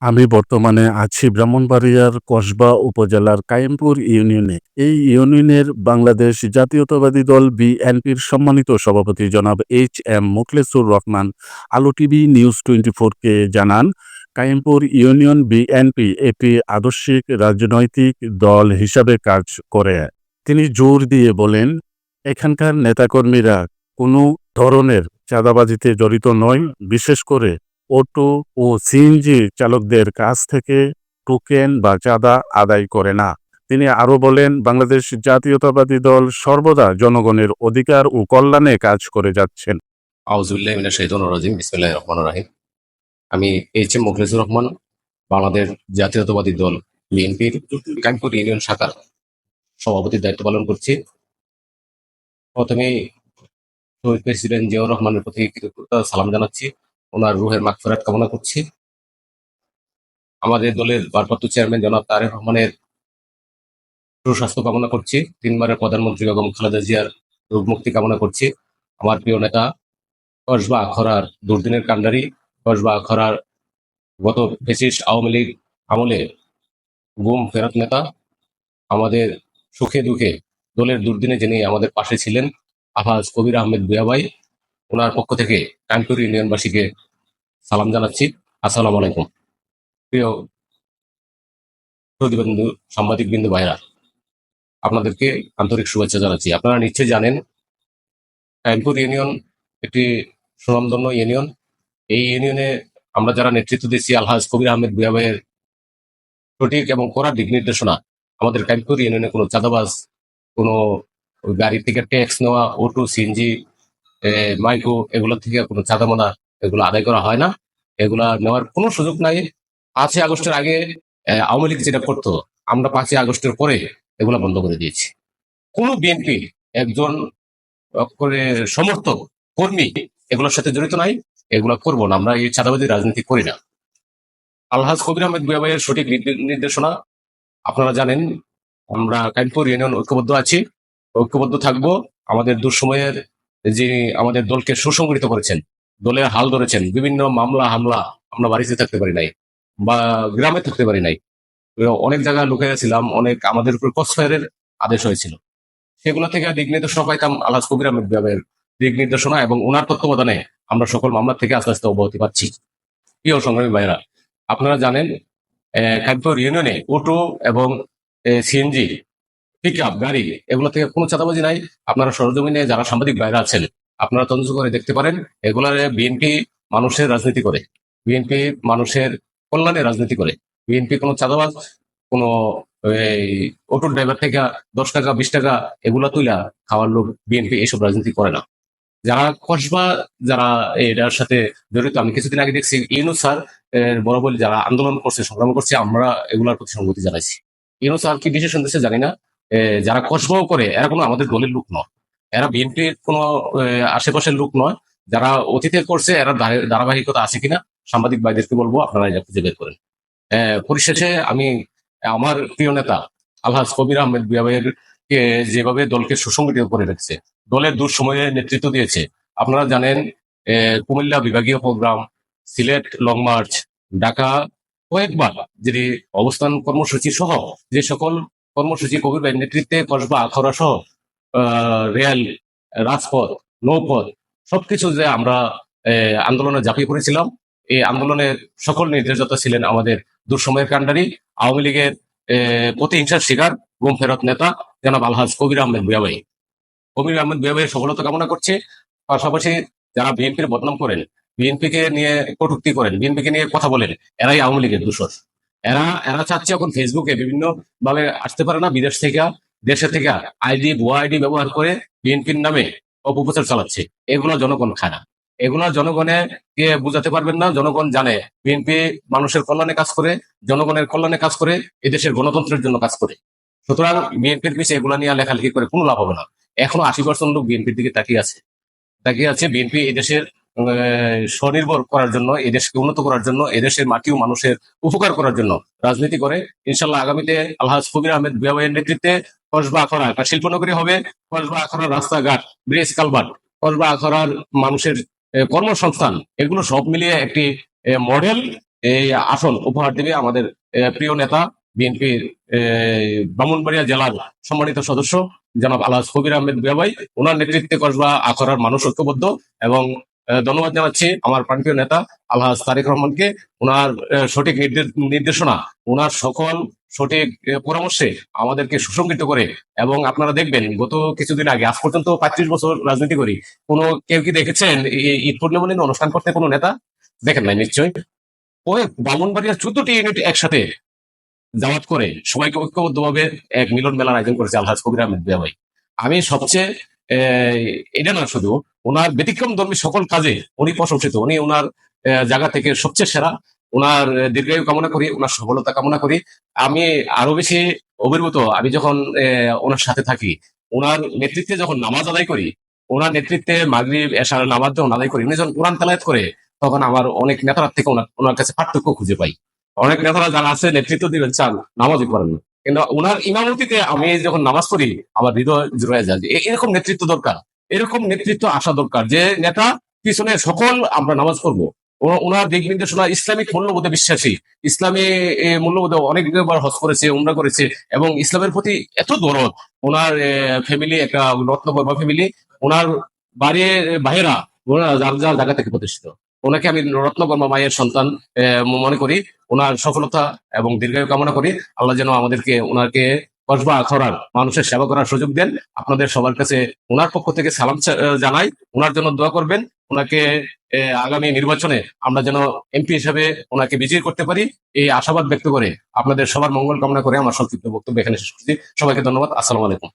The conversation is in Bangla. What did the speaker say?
আমি বর্তমানে আছি ব্রাহ্মণবাড়িয়ার কসবা উপজেলার কায়েমপুর ইউনিয়নে। এই ইউনিয়নের বাংলাদেশ জাতীয়তাবাদী দল বিএনপির সম্মানিত সভাপতি জনাব এইচ.এম. মোখলেছুর রহমান আলো টিভি নিউজ 24 কে জানান, কায়েমপুর ইউনিয়ন বিএনপি একটি আদর্শিক রাজনৈতিক দল হিসাবে কাজ করে। তিনি জোর দিয়ে বলেন, এখানকার নেতাকর্মীরা কোনো ধরনের চাঁদাবাজিতে জড়িত নয়, বিশেষ করে অটো ও সিএনজি চালকদের কাছ থেকে টোকেন বা চাঁদা আদায় করে না। তিনি আরও বলেন, বাংলাদেশ জাতীয়তাবাদী দল সর্বদা জনগণের অধিকার ও কল্যাণে কাজ করে যাচ্ছেন। আউযুবিল্লাহি মিনাশ শাইতানির রাজিম। বিসমিল্লাহির রহমানির রহিম। আমি এইচ.এম. মোখলেছুর রহমান, বাংলাদেশ জাতীয়তাবাদী দল বিএনপির কায়েমপুর ইউনিয়ন শাখার সভাপতির দায়িত্ব পালন করছি। প্রথমেই শহীদ প্রেসিডেন্ট জিয়াউর রহমানের প্রতি কৃতজ্ঞতা সালাম জানাচ্ছি, ওনার রুহের মাগফিরাত কামনা করছি। আমাদের দলের ভারপ্রাপ্ত চেয়ারম্যান জনাব তারেক রহমানের সুস্বাস্থ্য কামনা করছি। 3 বারের প্রধানমন্ত্রী বেগম খালেদা জিয়ার রোগ মুক্তি কামনা করছি। আমার প্রিয় নেতা কসবা আখড়ার দুর্দিনের কাণ্ডারি, কসবা আখড়ার গত ফ্যাসিস্ট আওয়ামী লীগ আমলে গুম ফেরত নেতা, আমাদের সুখে দুঃখে দলের দুর্দিনে যিনি আমাদের পাশে ছিলেন, আলহাজ কবির আহমেদ ভূঁইয়া ভাই, ওনার পক্ষ থেকে কায়েমপুর ইউনিয়নবাসীকে সালাম জানাচ্ছি। আসসালামু আলাইকুম। প্রিয় প্রতিবন্ধু সাংবাদিক বিন্দু ভাইরা, আপনাদেরকে আন্তরিক শুভেচ্ছা জানাচ্ছি। আপনারা নিশ্চয়ই জানেন, কায়েমপুর ইউনিয়ন একটি সুনামধন্য ইউনিয়ন। এই ইউনিয়নে আমরা যারা নেতৃত্ব দিচ্ছি, আলহাজ কবির আহমেদ ভূঁইয়া ভাইয়ের সঠিক এবং কড়া দিক নির্দেশনা, আমাদের কায়েমপুর ইউনিয়নে কোনো চাঁদাবাজ, কোনো গাড়ি থেকে ট্যাক্স নেওয়া, অটো, সিএনজি, মাইক্রো, এগুলো থেকে কোনো চাঁদামাদা এগুলো আদায় করা হয় না। এগুলা নেওয়ার কোনো সুযোগ নাই। 5ই আগস্টের আগে আওয়ামী লীগ যেটা করতো, আমরা 5ই আগস্টের পরে এগুলা বন্ধ করে দিয়েছি। কোনো বিএনপি একজন করে সমর্থক, কর্মী এগুলোর সাথে জড়িত নাই, এগুলা করবো না। আমরা এই চাঁদাবাজি রাজনীতি করি না। আলহাজ কবির আহমেদ ভূঁইয়া ভাইয়ের সঠিক নির্দেশনা আপনারা জানেন, আমরা কায়েমপুর ইউনিয়ন ঐক্যবদ্ধ আছি, ঐক্যবদ্ধ থাকবো। আমাদের দুঃসময়ের যিনি আমাদের দলকে সুসংগঠিত করেছেন, দলের হাল ধরেছেন, বিভিন্ন মামলা হামলা, আমরা বাড়িতে থাকতে পারি নাই বা গ্রামে থাকতে পারি নাই, অনেক জায়গায় লুকিয়ে ছিলাম, অনেক আমাদের উপর ক্রসফায়ারের আদেশ হয়েছিল। সেগুলো থেকে দিক নির্দেশনা পাইতাম আলহাজ কবির আহমেদ ভূঁইয়া ভাইয়ের দিক নির্দেশনা, এবং ওনার তত্ত্বাবধানে আমরা সকল মামলা থেকে আস্তে আস্তে অব্যাহতি পাচ্ছি। প্রিয় সংগ্রামী ভাইরা, আপনারা জানেন, কায়েমপুর ইউনিয়নে অটো এবং সিএনজি, পিকআপ গাড়ি, এগুলো থেকে কোনো চাঁদাবাজি নাই। আপনারা সরজমিনে যারা সাংবাদিক ভাইরা আছেন, আপনারা তদন্ত করে দেখতে পারেন। এগুলারে বিএনপি মানুষের রাজনীতি করে, বিএনপি মানুষের কল্যাণে রাজনীতি করে। বিএনপি কোনো চাঁদাবাজ, কোনো এই অটো ড্রাইভার থেকে 10 টাকা 20 টাকা এগুলা তুইলা খাওয়ার লোক বিএনপি এইসব রাজনীতি করে না। যারা কসবা, যারা এটার সাথে জড়িত, আমি কিছুদিন আগে দেখছি ইউনূস স্যার বরাবর যারা আন্দোলন করছে, সংগ্রাম করছে, আমরা এগুলার প্রতি সংগতি জানাইছি। ইউনূস স্যার কি বিশেষ সন্দেশে জানি না। যারা কসবাও করে এরা কোনো আমাদের দলের লোক নয়, এরা বিএনপির কোনো আশেপাশের লোক নয়। যারা অতীতে করছে এরা ধারাবাহিকতা আছে কিনা সাংবাদিক ভাইদেরকে বলবো, আপনারা এটা খুঁজে বের করেন। পরিশেষে আমি আমার প্রিয় নেতা আলহাজ কবির আহমেদ ভূঁইয়া ভাইয়ের যেভাবে দলকে সুসংগঠিত করে রেখেছে, দলের দুঃসময়ে নেতৃত্ব দিয়েছে। আপনারা জানেন, কুমিল্লা বিভাগীয় program, Sylhet long march, Dhaka কয়েকবার যে অবস্থান কর্মসূচি সহ যে সকল কর্মসূচি কবির ভাইয়ের নেতৃত্বে কসবা আখাউড়া সহ রেল, রাজপথ, নৌপথ সবকিছু যে আমরা আন্দোলনে ঝাঁপিয়ে পড়েছিলাম, এই আন্দোলনের সকল নির্দেশদাতা ছিলেন আমাদের দুঃসময়ের কাণ্ডারি, আওয়ামী লীগের প্রতিহিংসার শিকার, গুম ফেরত নেতা জনাব আলহাজ কবির আহমেদ ভূঁইয়া ভাই। কবির আহমেদ ভূঁইয়া ভাইয়ের সফলতা কামনা করছে। পাশাপাশি যারা বিএনপির বদনাম করেন, বিএনপিকে নিয়ে কটূক্তি করেন, বিএনপিকে নিয়ে কথা বলেন, এরাই আওয়ামী লীগের দূষর। এরা এরা চাচ্ছে এখন ফেসবুকে বিভিন্ন ভাবে আসতে পারে না, বিদেশ থেকে দেশে থেকে আইডি, ভুয়া আইডি ব্যবহার করে বিএনপির নামে অপপ্রচার চালাচ্ছে। এগুলো জনগণ খায় না, এগুলো জনগণের কে বুঝাতে পারবেন না। জনগণ জানে বিএনপি মানুষের কল্যাণে কাজ করে, জনগণের কল্যাণে কাজ করে, এদেশের গণতন্ত্রের জন্য কাজ করে। সুতরাং বিএনপির পিছিয়ে এগুলা নিয়ে লেখালেখি করে কোনো লাভ হবে না। এখনো 80% লোক বিএনপির দিকে তাকিয়ে আছে। বিএনপি এদেশের স্বনির্ভর করার জন্য, এদেশকে উন্নত করার জন্য, এদেশের মাটি ও মানুষের উপকার করার জন্য রাজনীতি করে। ইনশাল্লাহ আগামীতে আলহাজ কবির আহমেদ ভূঁইয়া ভাইয়ের নেতৃত্বে কসবা আখড়া একটা শিল্পনগরী হবে। কসবা আখড়ার রাস্তাঘাট, ব্রিজ কালভার্ট, কসবা আখড়ার মানুষের কর্মসংস্থান, এগুলো সব মিলিয়ে একটি মডেল এই আসন উপহার দেবে আমাদের প্রিয় নেতা বিএনপির ব্রাহ্মণবাড়িয়া জেলার সম্মানিত সদস্য জনাব আলহাজ কবির আহমেদ বিয়াবাই। ওনার নেতৃত্বে কসবা আখড়ার মানুষ ঐক্যবদ্ধ এবং ধন্যবাদ জানাচ্ছি আমার প্রাণপ্রিয় নেতা আলহাজ তারেক রহমানকে। ওনার সঠিক নির্দেশনা, ওনার সকল সঠিক পরামর্শে আমাদেরকে সুসংগঠিত করে। এবং আপনারা দেখবেন গত কিছুদিন আগে, আজ পর্যন্ত 35 বছর রাজনীতি করি, কোনো কেউ কি দেখেছেন এই ঈদ পূর্ণিমা নিয়ে অনুষ্ঠান করতে? কোনো নেতা দেখেন নাই নিশ্চয়ই। ওই ব্রাহ্মণবাড়িয়ার 14টি ইউনিট একসাথে জামাত করে সবাইকে ঐক্যবদ্ধভাবে এক মিলন মেলার আয়োজন করেছে আলহাজ কবির আহমেদ ভাই। আমি সবচেয়ে এটা না, শুধু ওনার ব্যতিক্রম ধর্মী সকল কাজে উনি প্রশংসিত। উনি ওনার জায়গা থেকে সবচেয়ে সেরা। ওনার দীর্ঘায়ু কামনা করি, ওনার সফলতা কামনা করি। আমি আরো বেশি অভিভূত আমি যখন ওনার সাথে থাকি, ওনার নেতৃত্বে যখন নামাজ আদায় করি, ওনার নেতৃত্বে মাগরিব এশার নামাজ যখন আদায় করি, উনি যখন কোরআন তেলাওয়াত করে, তখন আমার অনেক নেতার থেকে ওনার কাছে পার্থক্য খুঁজে পাই। অনেক নেতারা যারা আছে নেতৃত্ব দিবেন চান, নামাজই করেন না, কিন্তু ওনার ইমামতিতে আমি যখন নামাজ পড়ি আমার হৃদয় জুড়ে যায় যে এরকম নেতৃত্ব দরকার। এরকম নেতৃত্ব আসা দরকার, যে নেতা পিছনে সকল আমরা নামাজ পড়বো। ওনার দিক নির্দেশনা ইসলামিক মূল্যবোধে বিশ্বাসী, ইসলামী মূল্যবোধে অনেকবার হজ করেছে, উমরা করেছে, এবং ইসলামের প্রতি এত দরদ। ওনার ফ্যামিলি একটা রত্নবর্মা ফ্যামিলি, ওনার বাড়ির ভাইয়েরা ওনারা যার যার জায়গা থেকে প্রতিষ্ঠিত। ওনাকে আমি রত্নবর্মা মায়ের সন্তান মনে করি। ওনার সফলতা এবং দীর্ঘায়ু কামনা করি। আল্লাহ যেন আমাদেরকে ওনাকে কসবা আখড়ার মানুষের সেবা করার সুযোগ দেন। আপনাদের সবার কাছে ওনার পক্ষ থেকে সালাম জানাই। ওনার জন্য দোয়া করবেন। ওনাকে আগামী নির্বাচনে আমরা যেন এমপি হিসেবে ওনাকে বিজয়ী করতে পারি, এই আশাবাদ ব্যক্ত করে আপনাদের সবার মঙ্গল কামনা করে আমার সংক্ষিপ্ত বক্তব্য এখানে শেষ করছি। সবাইকে ধন্যবাদ। আসসালামু আলাইকুম।